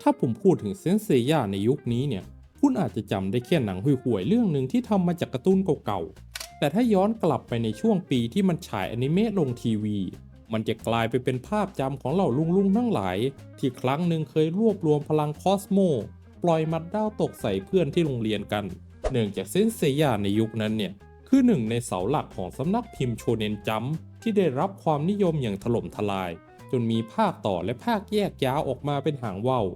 ถ้าผมพูดถึงเซนเซย่าในยุคนี้เนี่ยคุณอาจจะจำได้แค่หนังห่วยๆเรื่องหนึ่งที่ทำมาจากการ์ตูนเก่าๆแต่ถ้าย้อนกลับไปในช่วงปีที่มันฉายอนิเมะลงทีวีมันจะกลายไปเป็นภาพจำของเหล่าลุงๆทั้งหลายที่ครั้งหนึ่งเคยรวบรวมพลังคอสโมปล่อยมัดดาวตกใส่เพื่อนที่โรงเรียนกันเนื่องจากเซนเซย่าในยุคนั้นเนี่ยคือหนึ่งในเสาหลักของสำนักพิมพ์โชเนนจัมป์ที่ได้รับความนิยมอย่างถล่มทลายจนมีภาคต่อและภาคแยกยาวออกมาเป็นหางว่าว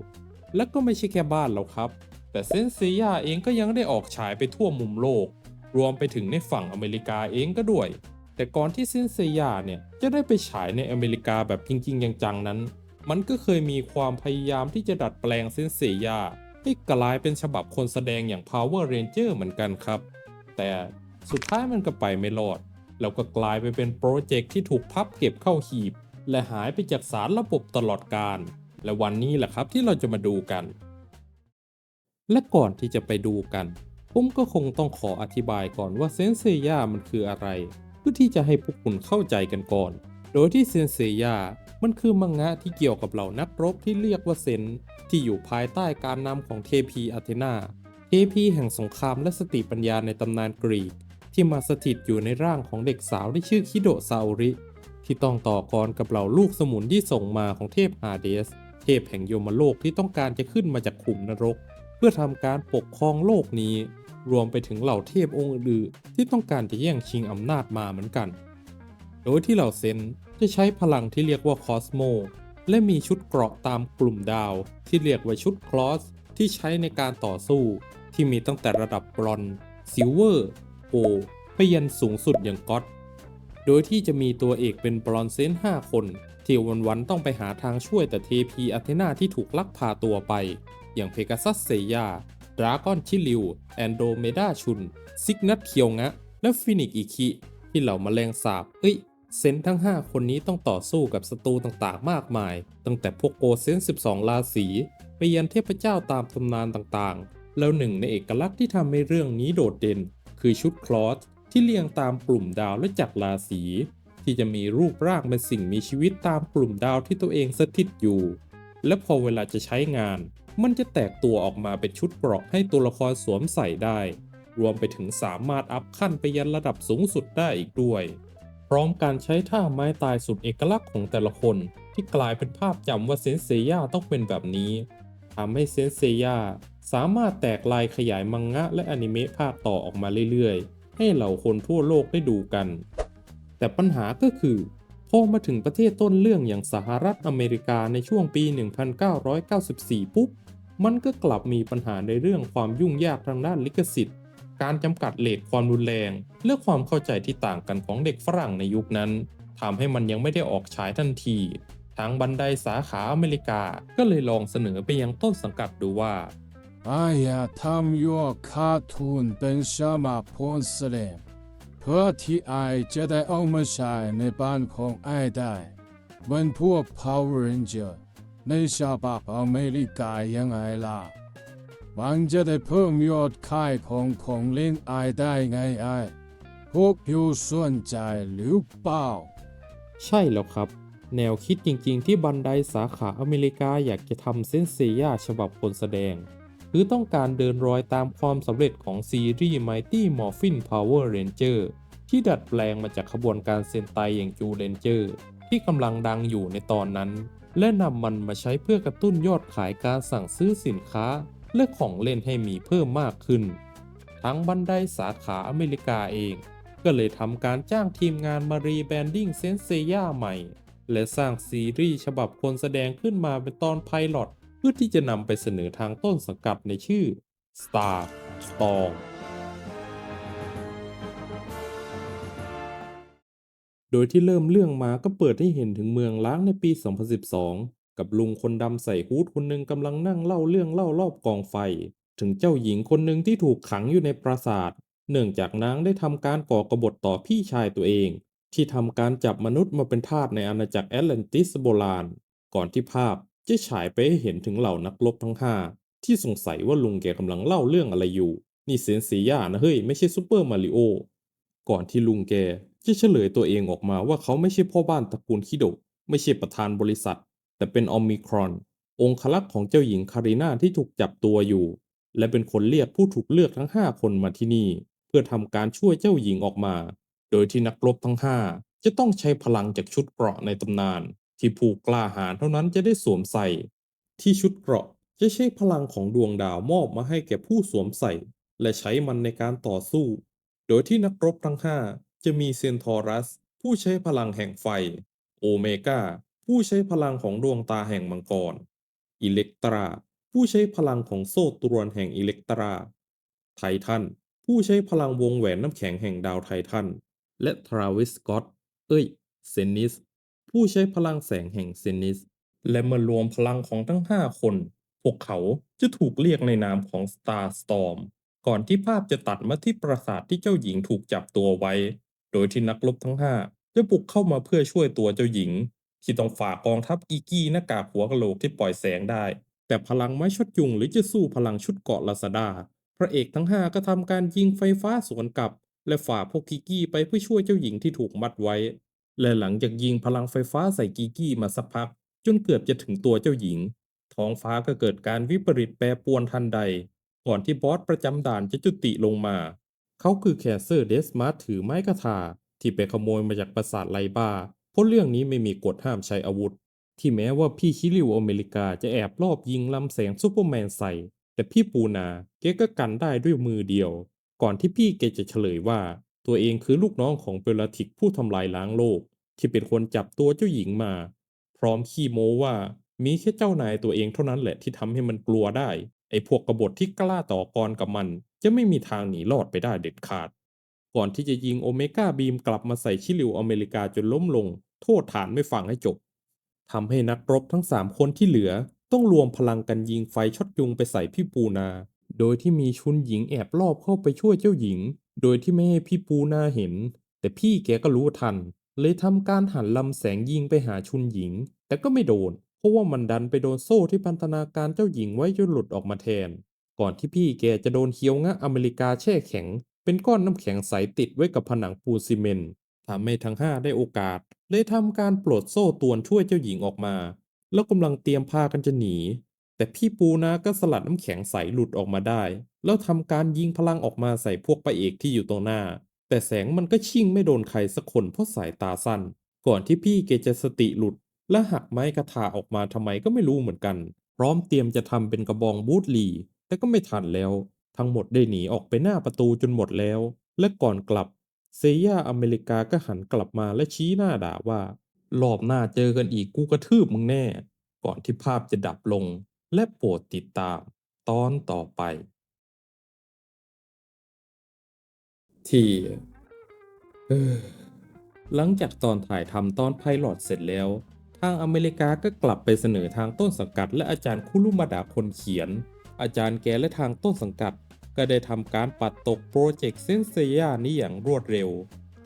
และก็ไม่ใช่แค่บ้านเราครับ แต่เซนเซียเองก็ยังได้ออกฉายไปทั่วมุมโลก รวมไปถึงในฝั่งอเมริกาเองก็ด้วย แต่ก่อนที่เซนเซียเนี่ยจะได้ไปฉายในอเมริกาแบบจริงๆจังๆนั้น มันก็เคยมีความพยายามที่จะดัดแปลงเซนเซียให้กลายเป็นฉบับคนแสดงอย่าง Power Ranger เหมือนกันครับ แต่สุดท้ายมันก็ไปไม่รอด แล้วก็กลายไปเป็นโปรเจกต์ที่ถูกพับเก็บเข้าหีบและหายไปจากสารระบบตลอดกาล และวันนี้แหละครับที่เราจะมาดูกัน และก่อนที่จะไปดูกัน ผมก็คงต้องขออธิบายก่อนว่าเซนเซย่ามันคืออะไร เพื่อที่จะให้พวกคุณเข้าใจกันก่อน โดยที่เซนเซย่ามันคือมังงะที่เกี่ยวกับเหล่านักรบที่เรียกว่าเซนที่อยู่ภายใต้การนำของเทพีอาเธนาเทพีแห่งสงครามและสติปัญญาในตำนานกรีกที่มาสถิตอยู่ในร่างของเด็กสาวที่ชื่อคิโดะซาโอริที่ต้องต่อกรกับเหล่าลูกสมุนที่ส่งมาของเทพฮาเดสเทพแห่งยมโลกที่ต้องการจะขึ้นมาจากขุมนรก เพื่อทำการปกครองโลกนี้ รวมไปถึงเหล่าเทพองค์อื่นๆที่ต้องการจะแย่งชิงอำนาจมาเหมือนกัน โดยที่เหล่าเซนจะใช้พลังที่เรียกว่าคอสโมและมีชุดเกราะตามกลุ่มดาวที่เรียกว่าชุดคลอสที่ใช้ในการต่อสู้ที่มีตั้งแต่ระดับบรอนซ์ซิลเวอร์โกลด์ไปยันสูงสุดอย่างก็อตโดยที่จะมีตัวเอกเป็นบรอนเซน5 คนที่วันๆต้องไปหาทางช่วยแต่เทพีอาเธนาที่ถูกลักพาตัวไปอย่างเพกาซัสเซยาดราก้อนชิลิวแอนโดเมดาชุนซิกนัทเคียวงะและฟินิกอิคิที่เหล่าแมลงสาบเซนทั้ง 5 คนนี้ต้องต่อสู้กับศัตรูต่างๆ มากมาย ตั้งแต่พวกโกเซน12 ราศีไปยันเทพเจ้าตามตำนานต่างๆ แล้วหนึ่งในเอกลักษณ์ที่ทำให้เรื่องนี้โดดเด่น คือชุดคลอสที่เรียงตามกลุ่มดาวและจักรราศีที่จะมีรูปร่างเป็นสิ่งมีชีวิตตามกลุ่มดาวที่ตัวเองสถิตอยู่ และพอเวลาจะใช้งาน มันจะแตกตัวออกมาเป็นชุดเกราะให้ตัวละครสวมใส่ได้ รวมไปถึงสามารถอัพขั้นไปยันระดับสูงสุดได้อีกด้วย พร้อมการใช้ท่าไม้ตายสุดเอกลักษณ์ของแต่ละคนที่กลายเป็นภาพจำว่าเซนเซย่าต้องเป็นแบบนี้ทำให้เซนเซย่าสามารถแตกลายขยายมังงะและอนิเมะภาคต่อออกมาเรื่อยๆให้เหล่าคนทั่วโลกได้ดูกัน แต่ปัญหาก็คือพอมาถึงประเทศต้นเรื่องอย่างสหรัฐอเมริกาในช่วงปี 1994 ปุ๊บ มันก็กลับมีปัญหาในเรื่องความยุ่งยากทางด้านลิขสิทธิ์ การจำกัดเรทความรุนแรงและความเข้าใจที่ต่างกันของเด็กฝรั่งในยุคนั้นทำให้มันยังไม่ได้ออกฉายทันทีทางบันไดสาขาอเมริกาก็เลยลองเสนอไปยังต้นสังกัดดูว่าทำยัวคาร์ตูนเป็นชามาพอนสเลมเพื่อที่ไอจะได้เอามาใช้ในบ้านของไอได้เหมือนพวก Power Ranger ในฉบับอเมริกายังไงล่ะมันจะได้เพิ่มยอดขายของเล่นไอได้ไงพวกยูสนใจหรือเปล่า ใช่แล้วครับแนวคิดจริงๆที่บันไดสาขาอเมริกาอยากจะทำเซนเซียฉบับคนแสดงคือต้องการเดินรอยตามความสำเร็จของซีรีส์ Mighty Morphin Power Ranger ที่ดัดแปลงมาจากขบวนการเซนไตอย่างจูเรนเจอร์ที่กำลังดังอยู่ในตอนนั้นและนำมันมาใช้เพื่อกระตุ้นยอดขายการสั่งซื้อสินค้าและของเล่นให้มีเพิ่มมากขึ้นทั้งบันไดสาขาอเมริกาเองก็เลยทำการจ้างทีมงานมารีแบรนดิ้งเซนเซียใหม่และสร้างซีรีส์ฉบับคนแสดงขึ้นมาเป็นตอนไพลอต เพื่อที่จะนำไปเสนอทางต้นสังกัดในชื่อ Star Storm โดยที่เริ่มเรื่องมาก็เปิดให้เห็นถึงเมืองล้างในปี 2012 กับลุงคนดำใส่ฮู้ดคนหนึ่งกำลังนั่งเล่าเรื่องเล่ารอบกองไฟ ถึงเจ้าหญิงคนหนึ่งที่ถูกขังอยู่ในปราสาท เนื่องจากนางได้ทำการก่อกบฏต่อพี่ชายตัวเอง ที่ทำการจับมนุษย์มาเป็นทาสในอาณาจักรแอตแลนติสโบราณ ก่อนที่ภาพจะฉายไปให้เห็นถึงเหล่านักรบทั้งห้าที่สงสัยว่าลุงแกกำลังเล่าเรื่องอะไรอยู่นี่เซนเซียนะเฮ้ยไม่ใช่ซูเปอร์มาริโอก่อนที่ลุงแกจะเฉลยตัวเองออกมาว่าเขาไม่ใช่พ่อบ้านตระกูลคิโดะไม่ใช่ประธานบริษัทแต่เป็นออมมิครอน องครักษ์ของเจ้าหญิงคารีนาที่ถูกจับตัวอยู่และเป็นคนเรียกผู้ถูกเลือกทั้ง5คนมาที่นี่เพื่อทำการช่วยเจ้าหญิงออกมาโดยที่นักรบทั้ง5จะต้องใช้พลังจากชุดเกราะในตำนานที่ผู้กล้าหาญเท่านั้นจะได้สวมใส่ที่ชุดเกราะจะใช้พลังของดวงดาวมอบมาให้แก่ผู้สวมใส่และใช้มันในการต่อสู้โดยที่นักรบทั้ง5จะมีเซนทอรัสผู้ใช้พลังแห่งไฟโอเมก้าผู้ใช้พลังของดวงตาแห่งมังกรอิเล็กตราผู้ใช้พลังของโซ่ตรวนแห่งอิเล็กตราไททันผู้ใช้พลังวงแหวนน้ำแข็งแห่งดาวไททันและทราวิสสก็อตเซนิสผู้ใช้พลังแสงแห่งเซนิสและเมื่อรวมพลังของทั้ง5คนพวกเขาจะถูกเรียกในนามของ Star Storm ก่อนที่ภาพจะตัดมาที่ปราสาทที่เจ้าหญิงถูกจับตัวไว้โดยที่นักรบทั้ง5จะบุกเข้ามาเพื่อช่วยตัวเจ้าหญิงที่ต้องฝ่ากองทัพอีกี้หน้ากากหัวกะโหลกที่ปล่อยแสงได้แต่พลังไม้ช็อตยุงหรือจะสู้พลังชุดเกราะลาซาดาพระเอกทั้ง5ก็ทำการยิงไฟฟ้าสวนกลับและฝ่าพวกกิกี้ไปเพื่อช่วยเจ้าหญิงที่ถูกมัดไว้และหลังจากยิงพลังไฟฟ้าใส่กิกี้มาสักพักจนเกือบจะถึงตัวเจ้าหญิงท้องฟ้าก็เกิดการวิปริตแปรปรวนทันใดก่อนที่บอสประจำด่านจะจุติลงมาเขาคือแคสเซอร์เดสมาร์ถือไม้กระทาที่ไปขโมยมาจากปราสาทไลบาเพราะเรื่องนี้ไม่มีกฎห้ามใช้อาวุธที่แม้ว่าพี่คิริวอเมริกาจะแอบลอบยิงลำแสงซูเปอร์แมนใส่แต่พี่ปูนาแกก็กันได้ด้วยมือเดียวก่อนที่พี่แกจะเฉลยว่าตัวเองคือลูกน้องของเบลลาทิกผู้ทำลายล้างโลกที่เป็นคนจับตัวเจ้าหญิงมาพร้อมขี้โม้ว่ามีแค่เจ้านายตัวเองเท่านั้นแหละที่ทำให้มันกลัวได้ไอ้พวกกบฏที่กล้าต่อกรกับมันจะไม่มีทางหนีรอดไปได้เด็ดขาดก่อนที่จะยิงโอเมก้าบีมกลับมาใส่ชิลิวอเมริกาจนล้มลงโทษฐานไม่ฟังให้จบทำให้นักรบทั้ง3คนที่เหลือต้องรวมพลังกันยิงไฟช็อตยุงไปใส่พี่ปูนาโดยที่มีชุนหญิงแอบลอบเข้าไปช่วยเจ้าหญิงโดยที่ไม่ให้พี่ปูนาเห็นแต่พี่แกก็รู้ทันเลยทำการหันลำแสงยิงไปหาชุนหญิงแต่ก็ไม่โดนเพราะว่ามันดันไปโดนโซ่ที่พันธนาการเจ้าหญิงไว้จนหลุดออกมาแทนก่อนที่พี่แกจะโดนเคียวงะอเมริกาแช่แข็งเป็นก้อนน้ำแข็งใสติดไว้กับผนังปูนซีเมนต์ทำให้ทั้ง5ได้โอกาสเลยทำการปลดโซ่ตรวนช่วยเจ้าหญิงออกมาแล้วกำลังเตรียมพากันจะหนีแต่พี่ปูนาก็สลัดน้ำแข็งใสหลุดออกมาได้แล้วทำการยิงพลังออกมาใส่พวกพระเอกที่อยู่ตรงหน้าแต่แสงมันก็ชิ่งไม่โดนใครสักคนเพราะสายตาสั้นก่อนที่พี่แกจะสติหลุดและหักไม้กระทาออกมาทำไมก็ไม่รู้เหมือนกันพร้อมเตรียมจะทำเป็นกระบองบูทลีแต่ก็ไม่ทันแล้วทั้งหมดได้หนีออกไปหน้าประตูจนหมดแล้วและก่อนกลับเซย่าอเมริกาก็หันกลับมาและชี้หน้าด่าว่ารอบหน้าเจอกันอีกกูกระทืบมึงแน่ก่อนที่ภาพจะดับลงและโปรดติดตามตอนต่อไปที่เออ หลังจากตอนถ่ายทำตอนไพลอตเสร็จแล้ว ทางอเมริกาก็กลับไปเสนอทางต้นสังกัดและอาจารย์คุรุมาดะคนเขียน อาจารย์แกและทางต้นสังกัดก็ได้ทำการปัดตกโปรเจกต์เซนเซียนี้อย่างรวดเร็ว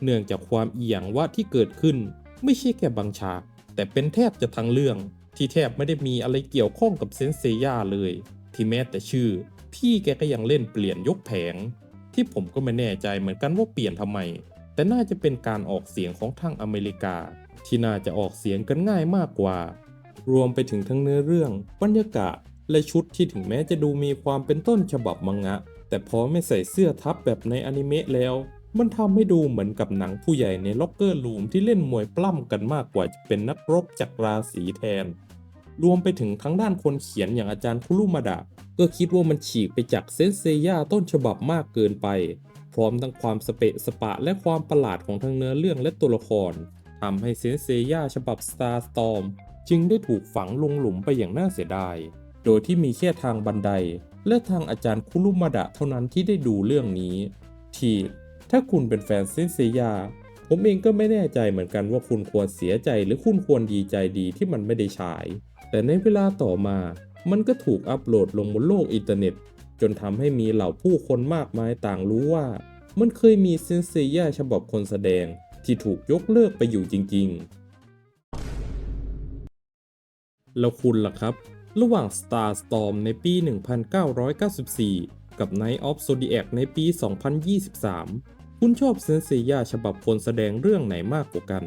เนื่องจากความเอียงว่าที่เกิดขึ้นไม่ใช่แค่บางฉาก แต่เป็นแทบจะทั้งเรื่องที่แทบไม่ได้มีอะไรเกี่ยวข้องกับเซนเซียเลย ที่แม้แต่ชื่อพี่แกก็ยังเล่นเปลี่ยนยกแผงที่ผมก็ไม่แน่ใจเหมือนกันว่าเปลี่ยนทำไม แต่น่าจะเป็นการออกเสียงของทางอเมริกาที่น่าจะออกเสียงกันง่ายมากกว่า รวมไปถึงทั้งเนื้อเรื่องบรรยากาศและชุดที่ถึงแม้จะดูมีความเป็นต้นฉบับมังงะแต่พอไม่ใส่เสื้อทับแบบในอนิเมะแล้วมันทำให้ดูเหมือนกับหนังผู้ใหญ่ในล็อกเกอร์รูมที่เล่นมวยปล้ำกันมากกว่าจะเป็นนักรบจากราศีแทน รวมไปถึงทั้งด้านคนเขียนอย่างอาจารย์คุรุมาดะก็คิดว่ามันฉีกไปจากเซนเซย่าต้นฉบับมากเกินไปพร้อมทั้งความสเปะสปะและความประหลาดของทั้งเนื้อเรื่องและตัวละครทำให้เซนเซย่าฉบับ Star Storm จึงได้ถูกฝังลงหลุมไปอย่างน่าเสียดายโดยที่มีแค่ทางบันไดและทางอาจารย์คุรุมาดะเท่านั้นที่ได้ดูเรื่องนี้ที่ถ้าคุณเป็นแฟนเซนเซย่าผมเองก็ไม่แน่ใจเหมือนกันว่าคุณควรเสียใจหรือคุณควรดีใจดีที่มันไม่ได้ฉายแต่ในเวลาต่อมามันก็ถูกอัปโหลดลงบนโลกอินเทอร์เน็ตจนทำให้มีเหล่าผู้คนมากมายต่างรู้ว่ามันเคยมีเซนเซียฉบับคนแสดงที่ถูกยกเลิกไปอยู่จริงๆแล้วคุณล่ะครับระหว่าง Star Storm ในปี 1994 กับ Night of Zodiac ในปี 2023 คุณชอบเซนเซียฉบับคนแสดงเรื่องไหนมากกว่ากัน